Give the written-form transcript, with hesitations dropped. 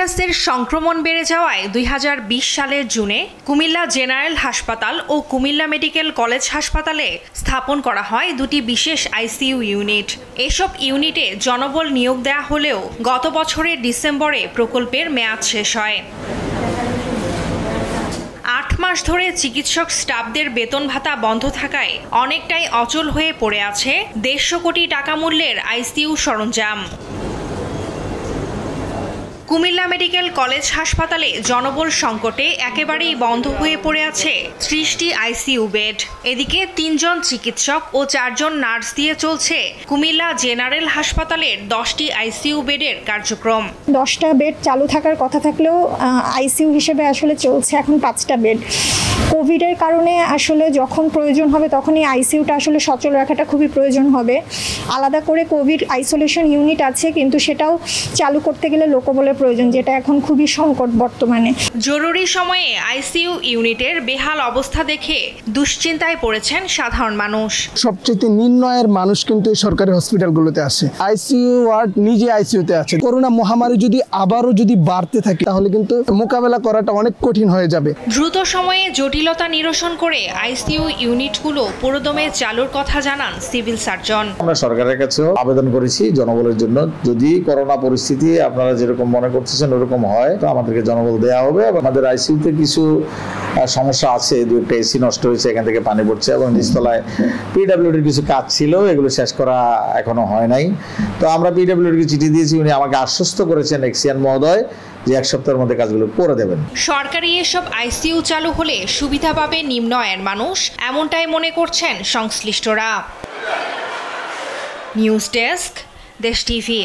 ভাইরাসের সংক্রমণ বেড়ে যাওয়ায় ২০২০ সালের জুনে কুমিল্লা জেনারেল হাসপাতাল ও কুমিল্লা মেডিকেল কলেজ হাসপাতালে স্থাপন করা হয় দুটি বিশেষ আইসিইউ ইউনিট। এসব ইউনিটে জনবল নিয়োগ দেওয়া হলেও গত বছরের ডিসেম্বরে প্রকল্পের মেয়াদ শেষ হয়। ৮ মাস ধরে চিকিৎসক স্টাফদের বেতন ভাতা বন্ধ থাকায় অনেকটাই অচল হয়ে পড়ে আছে ১৫০ কোটি টাকা মূল্যের আইসিইউ সরঞ্জাম। কুমিল্লা মেডিকেল কলেজ হাসপাতালে জনবল সংকটে একেবারেই বন্ধ হয়ে পড়ে আছে ৩০টি আইসিইউ বেড। এদিকে ৩ জন চিকিৎসক ও ৪ জন নার্স দিয়ে চলছে কুমিল্লা জেনারেল হাসপাতালের ১০টি আইসিইউ বেডের কার্যক্রম। ১০টা বেড চালু থাকার কথা থাকলেও আইসিইউ হিসেবে আসলে চলছে এখন ৫টা বেড। কোভিডের কারণে আসলে যখন প্রয়োজন হবে তখনই আইসিইউটা আসলে সচল রাখাটা খুবই প্রয়োজন হবে। আলাদা করে কোভিড আইসোলেশন ইউনিট আছে, কিন্তু সেটাও চালু করতে গেলে লোকবলের প্রয়োজন, যেটা এখন খুবই সংকট বর্তমানে। জরুরি সময়ে আইসিইউ ইউনিটের বেহাল অবস্থা দেখে দুশ্চিন্তায় পড়েছেন সাধারণ মানুষ। সবচেয়ে নিম্ন আয়ের মানুষ কিন্তু সরকারি হসপিটালগুলোতে আসে, আইসিইউ ওয়ার্ড নিজে আইসিইউতে আছে। করোনা মহামারী যদি আবারও বাড়তে থাকে তাহলে কিন্তু মোকাবেলা করাটা অনেক কঠিন হয়ে যাবে। দ্রুত সময়ে জটিলতা নিরসন করে আইসিইউ ইউনিটগুলো পুরোদমে চালুর কথা জানান সিভিল সার্জন। আমরা সরকারের কাছেও আবেদন করেছি জনবলের জন্য, যদি করোনা পরিস্থিতি আপনারা যেরকম মনে করতেছেন ওরকম হয় তো আমাদেরকে জনবল দেওয়া হবে। আমাদের আইসিইউতে কিছু সমস্যা আছে, 2টা এসি নষ্ট হয়েছে, এখান থেকে পানি পড়ছে এবং নিচতলায় পিডব্লিউডির কিছু কাজ ছিল, এগুলো শেষ করা এখনো হয় নাই। তো আমরা পিডব্লিউডিকে চিঠি দিয়েছি, উনি আমাকে আশ্বস্ত করেছেন এক্সিয়ান মহোদয় যে 1 সপ্তাহের মধ্যে কাজগুলো করে দেবেন। সরকারি এসব আইসিইউ চালু হলে সুবিধা পাবে নিম্ন আয়ের মানুষ, এমনটাই মনে করছেন সংশ্লিষ্টরা। নিউজ ডেস্ক, দেশ টিভি।